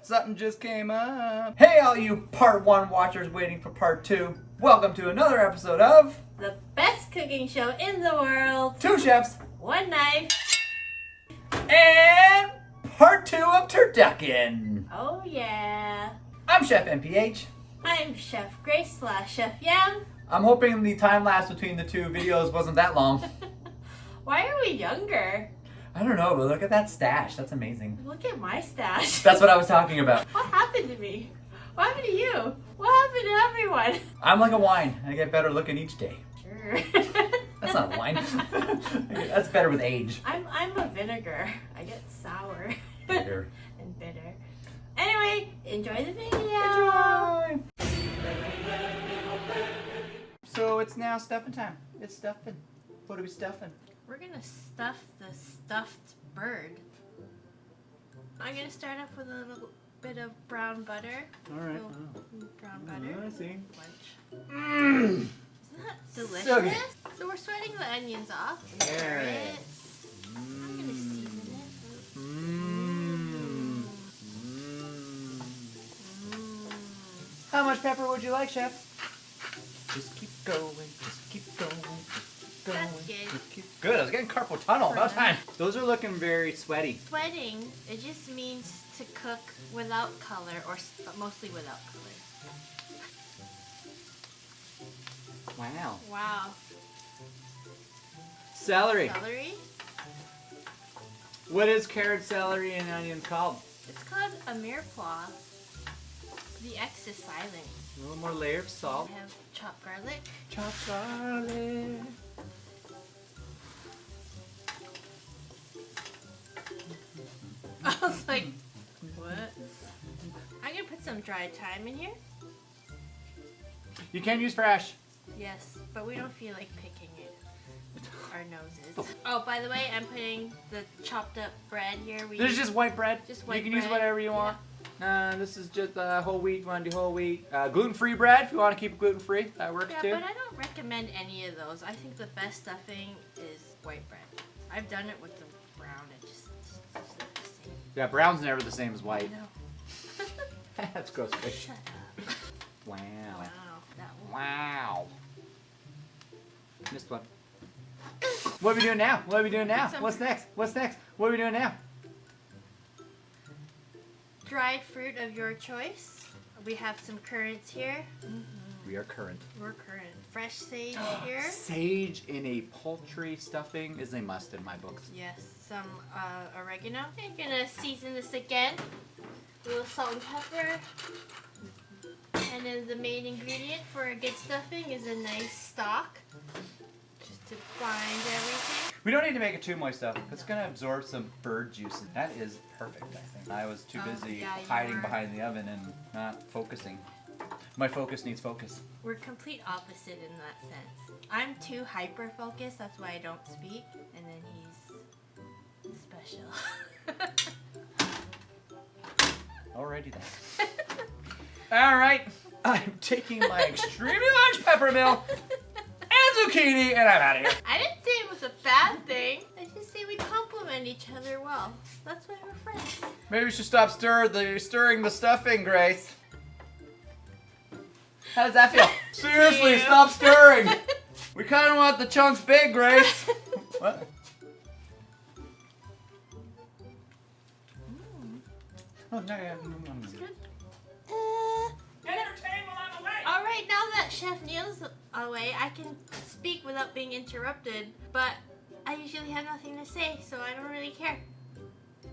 Something just came up. Hey, all you part 1 watchers waiting for part 2. Welcome to another episode of the best cooking show in the world. 2 chefs, 1 knife. And part 2 of Turducken. Oh yeah. I'm Chef MPH. I'm Chef Grace / Chef Yam. I'm hoping the time lapse between the 2 videos wasn't that long. Why are we younger? I don't know, but look at that stash. That's amazing. Look at my stash. That's what I was talking about. What happened to me? What happened to you? What happened to everyone? I'm like a wine. I get better looking each day. Sure. That's not a wine. That's better with age. I'm a vinegar. I get sour. Bitter. And bitter. Anyway, enjoy the video. Enjoy. So it's now stuffing time. It's stuffing. What are we stuffing? We're gonna stuff the stuffed bird. I'm gonna start off with a little bit of brown butter. Alright. Brown butter. I see. Isn't that delicious? So good. So we're sweating the onions off. Carrots. I'm gonna season it. How much pepper would you like, Chef? Just keep going. Just keep going. That's good. Good. I was getting carpal tunnel. About time. Those are looking very sweaty. Sweating, it just means to cook without color, or mostly without color. Wow. Wow. Celery. Celery? What is carrot, celery, and onions called? It's called a mirepoix. The X is silent. A little more layer of salt. We have chopped garlic. Chopped garlic. I was like, what? I'm gonna put some dried thyme in here. You can use fresh. Yes, but we don't feel like picking it. Our noses. Oh, by the way, I'm putting the chopped up bread here. This is just white bread. Just white You can bread. use whatever you want. This is just whole wheat. You want to do whole wheat. Gluten-free bread if you want to keep it gluten-free. That works too. Yeah, but I don't recommend any of those. I think the best stuffing is white bread. I've done it with the brown. It just like the same. Yeah, brown's never the same as white. No. That's gross. Shut up. Wow. Wow. That one. Wow. Missed one. What are we doing now? What are we doing now? What's next? What's next? What are we doing now? Dried fruit of your choice. We have some currants here. We are currant. We're currant. Fresh sage here. Sage in a poultry stuffing is a must in my books. Yes, some oregano. I'm gonna season this again. A little salt and pepper. And then the main ingredient for a good stuffing is a nice stock. Just to bind everything. We don't need to make it too moist though. It's gonna absorb some bird juice. That is perfect, I think. I was too busy hiding behind the oven and not focusing. My focus needs focus. We're complete opposite in that sense. I'm too hyper-focused, that's why I don't speak. And then he's special. Alrighty then. Alright, I'm taking my extremely large peppermill and zucchini and I'm out of here. I didn't say it was a bad thing. I just say we complement each other well. That's why we're friends. Maybe we should stop stirring the stuffing, Grace. How does that feel? Seriously, stop stirring. We kind of want the chunks big, Grace. What? Oh, no, yeah. It's good. Entertain while I'm away. All right, now that Chef Neil's away, I can speak without being interrupted. But I usually have nothing to say, so I don't really care.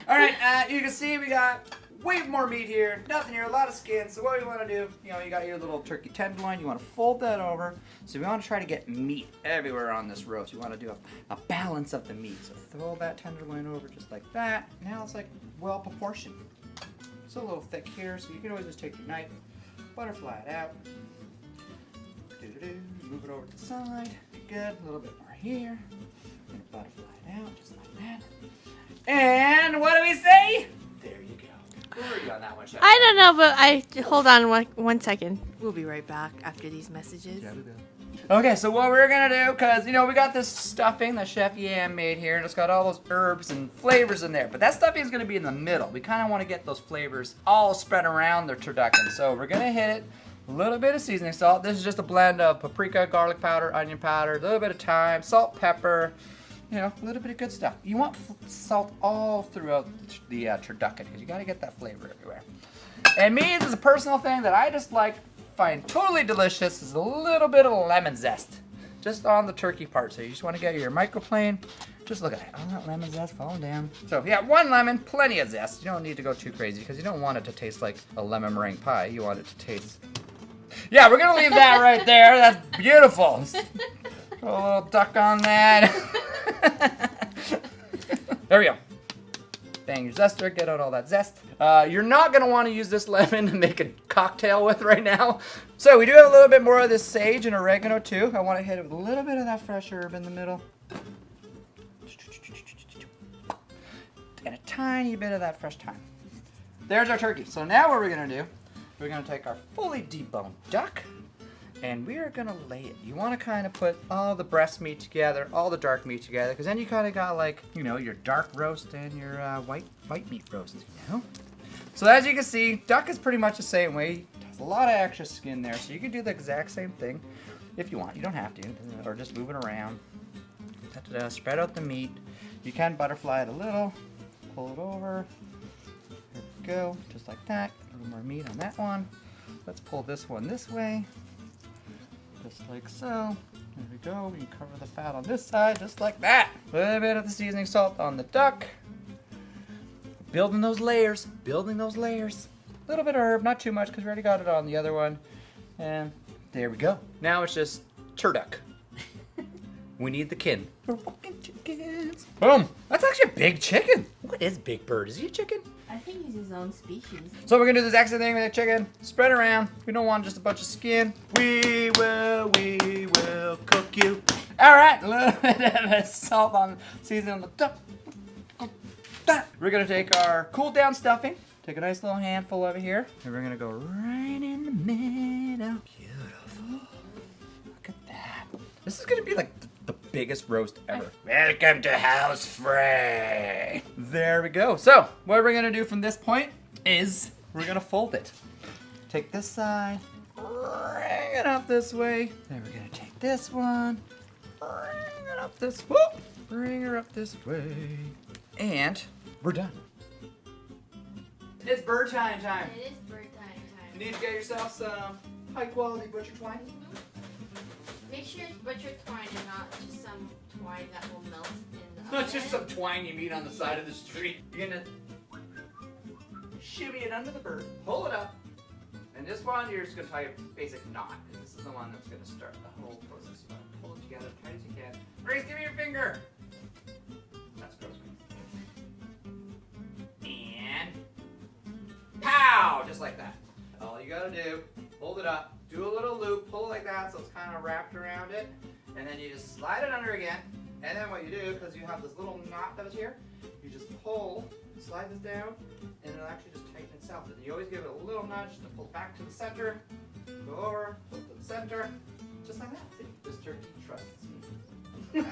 All right, you can see we got way more meat here. Nothing here, a lot of skin. So what we want to do, you got your little turkey tenderloin. You want to fold that over. So we want to try to get meat everywhere on this roast. You want to do a balance of the meat. So throw that tenderloin over just like that. Now it's like well proportioned. It's a little thick here, so you can always just take your knife, butterfly it out. Move it over to the side. Good. A little bit more here. And butterfly it out just like that. And what do we say? There you go. Where are you on that one, Chef? I don't know, but hold on one second. We'll be right back after these messages. Yeah, we will. Okay, so what we're gonna do, cause you know we got this stuffing that Chef Yam made here, and it's got all those herbs and flavors in there. But that stuffing is gonna be in the middle. We kind of want to get those flavors all spread around the turducken. So we're gonna hit it. A little bit of seasoning salt. This is just a blend of paprika, garlic powder, onion powder, a little bit of thyme, salt, pepper. You know, a little bit of good stuff. You want salt all throughout the turducken because you got to get that flavor everywhere. And me, this is a personal thing that I just find totally delicious is a little bit of lemon zest just on the turkey part. So you just want to get your microplane. Just look at it. All that lemon zest falling down. So yeah, 1 lemon, plenty of zest. You don't need to go too crazy because you don't want it to taste like a lemon meringue pie. You want it to taste... Yeah, we're going to leave that right there. That's beautiful. Put a little duck on that. There we go. Bang your zester, get out all that zest. You're not gonna wanna use this lemon to make a cocktail with right now. So we do have a little bit more of this sage and oregano too. I wanna hit it with a little bit of that fresh herb in the middle. And a tiny bit of that fresh thyme. There's our turkey. So now what we're gonna do, we're gonna take our fully deboned duck and we are gonna lay it. You wanna kinda put all the breast meat together, all the dark meat together, because then you kinda got like, you know, your dark roast and your white meat roast, you know? So as you can see, duck is pretty much the same way. It has a lot of extra skin there, so you can do the exact same thing if you want. You don't have to, or just move it around. Spread out the meat. You can butterfly it a little, pull it over. There we go, just like that. A little more meat on that one. Let's pull this one this way. Just like so. There we go. We can cover the fat on this side, just like that. A little bit of the seasoning salt on the duck. Building those layers. Building those layers. A little bit of herb, not too much because we already got it on the other one. And there we go. Now it's just turduck. We need the kin. We're fucking chickens. Boom. That's actually a big chicken. What is Big Bird? Is he a chicken? I think he's his own species. So we're gonna do the exact same thing with the chicken. Spread around. We don't want just a bunch of skin. We will cook you. All right, a little bit of salt on seasoning on the top. We're gonna take our cooled down stuffing. Take a nice little handful of it here, and we're gonna go right in the middle. Beautiful. Look at that. This is gonna be like the biggest roast ever. Welcome to House Frey. There we go. So what we're gonna do from this point is we're gonna fold it. Take this side, bring it up this way. Then we're gonna take this one, bring it up this way. Bring her up this way. And we're done. It's bird time time. It is bird time. You need to get yourself some high quality butcher twine. Make sure it's butcher twine and not just some twine that will melt in the oven. Not just some twine you meet on the side of the street. You're gonna shimmy it under the bird, pull it up, and this one you're just gonna tie a basic knot. This is the one that's gonna start the whole process. You wanna pull it together as tight as you can. Grace, give me your finger. That's gross. And pow! Just like that. All you gotta do, hold it up, do a little loop, pull it like that so it's kind of wrapped around it, and then you just slide it under again. And then what you do, because you have this little knot that is here, you just pull, slide this down, and it'll actually just tighten itself. And you always give it a little nudge to pull back to the center, go over, pull to the center, just like that. See? This turkey trusts me. We're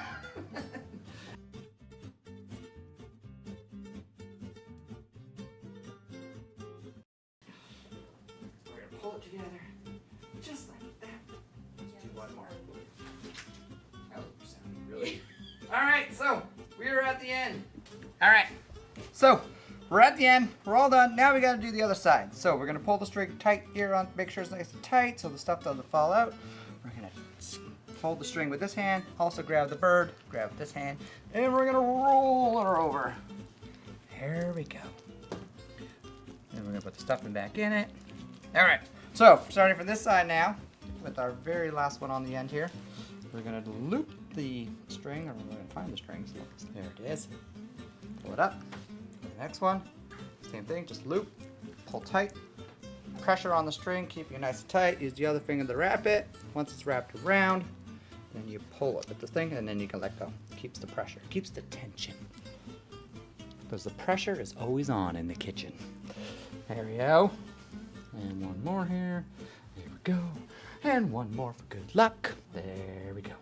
gonna pull it together, just like that. Let's do one more. That was sounding really. All right, so we're at the end. All right, so we're at the end. We're all done. Now we got to do the other side. So we're gonna pull the string tight here on, make sure it's nice and tight, so the stuff doesn't fall out. We're gonna hold the string with this hand. Also grab the bird, grab this hand, and we're gonna roll her over. There we go. And we're gonna put the stuffing back in it. All right. So starting from this side now, with our very last one on the end here, we're gonna loop the string, or we're gonna find the strings. There it is. Pull it up. The next one, same thing, just loop, pull tight, pressure on the string, keep it nice and tight. Use the other finger to wrap it. Once it's wrapped around, then you pull it with the thing, and then you can let go. Keeps the pressure, keeps the tension. Because the pressure is always on in the kitchen. There we go. And one more here. There we go. And one more for good luck. There we go.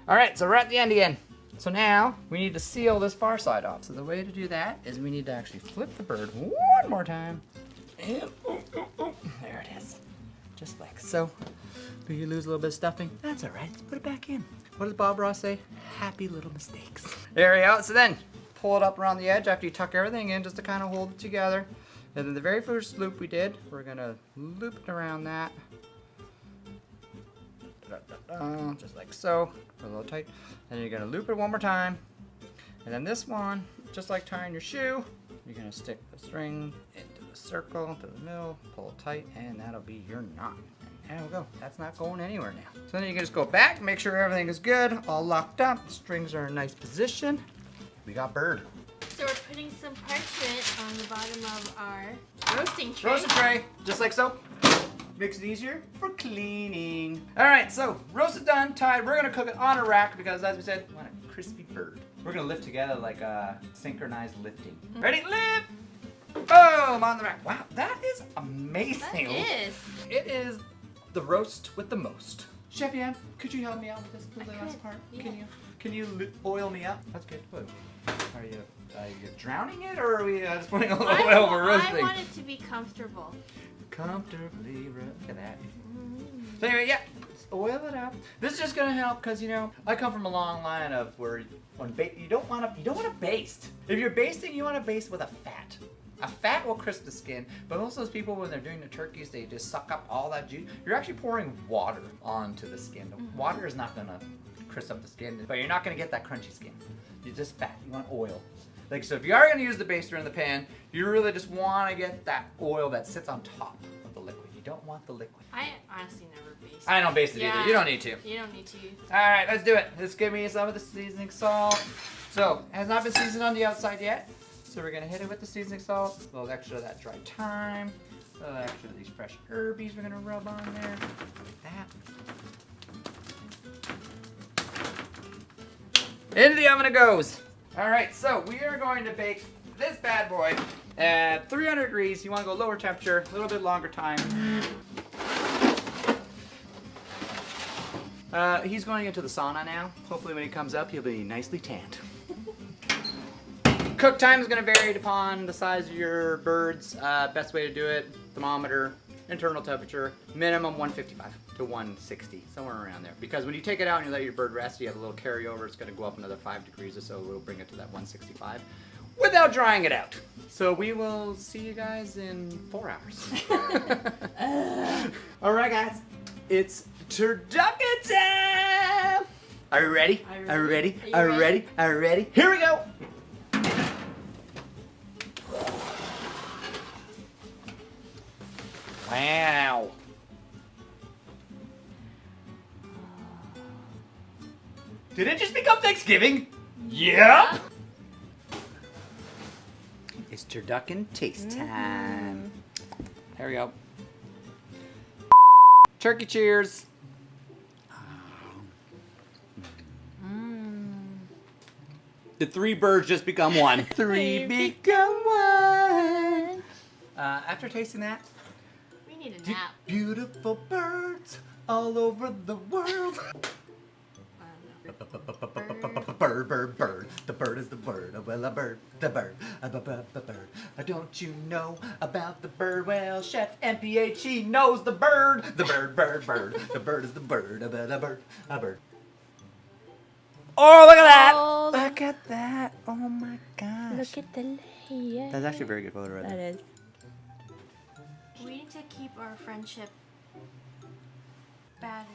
All right, so we're at the end again. So now we need to seal this far side off. So the way to do that is we need to actually flip the bird one more time. And there it is. Just like so. Do you lose a little bit of stuffing? That's all right. Let's put it back in. What does Bob Ross say? Happy little mistakes. There we go. So then pull it up around the edge after you tuck everything in just to kind of hold it together. And then the very first loop we did, we're going to loop it around that. Just like so. Put it a little tight. And you're going to loop it one more time. And then this one, just like tying your shoe, you're going to stick the string into the circle, into the middle, pull it tight, and that'll be your knot. And there we go. That's not going anywhere now. So then you can just go back, make sure everything is good, all locked up. The strings are in a nice position. We got bird. So we're putting some parchment on the bottom of our roasting tray. Roasting tray, just like so. Makes it easier for cleaning. All right, so roast is done, tied. We're gonna cook it on a rack because, as we said, we want a crispy bird. We're gonna lift together like a synchronized lifting. Ready? Lift! Boom! On the rack. Wow, that is amazing. That is. It is the roast with the most. Chef Yan, could you help me out with this for the last part? Yeah. Can you oil me up? That's good. What? Are you drowning it, or are we just putting a little oil over roasting? I want it to be comfortable. Comfortably, look at that. So anyway, yeah, let's oil it up. This is just gonna help because I come from a long line of where you don't want to baste. If you're basting, you want to baste with a fat. A fat will crisp the skin, but most of those people, when they're doing the turkeys, they just suck up all that juice. You're actually pouring water onto the skin. The water is not gonna crisp up the skin, but you're not gonna get that crunchy skin. You're just fat. You want oil. Like, so if you are gonna use the baster in the pan, you really just want to get that oil that sits on top of the liquid. You don't want the liquid. I honestly never baste. I don't baste it either. You don't need to. You don't need to. All right, let's do it. Let's give me some of the seasoning salt. So, it has not been seasoned on the outside yet. So we're gonna hit it with the seasoning salt. A little extra of that dry thyme. A little extra of these fresh herbies we're gonna rub on there. Like that. Into the oven it goes. All right, so we are going to bake this bad boy at 300 degrees. You want to go lower temperature, a little bit longer time. He's going into the sauna now. Hopefully when he comes up, he'll be nicely tanned. Cook time is going to vary upon the size of your birds. Best way to do it, thermometer, internal temperature, minimum 155 to 160, somewhere around there. Because when you take it out and you let your bird rest, you have a little carryover. It's going to go up another 5 degrees or so. We'll bring it to that 165 without drying it out. So we will see you guys in 4 hours. All right, guys, it's turducken time. Are you ready? Are you ready? Are you ready? Are you ready? Here we go. Wow. Did it just become Thanksgiving? Yep. It's turducken taste time. There we go. Turkey cheers. The 3 birds just become one. 3 become one. After tasting that, We need a nap. beautiful birds all over the world. Bird, bird, bird. The bird is the bird. Well, a bird, the bird, the bird. Don't you know about the bird? Well, Chef MPH knows the bird. The bird, bird, bird. The bird is the bird. A bird, a bird. Oh, look at that! Oh, Look at that! Oh my gosh! look at the layer. That's actually a very good photo right there. That is. We need to keep our friendship battered.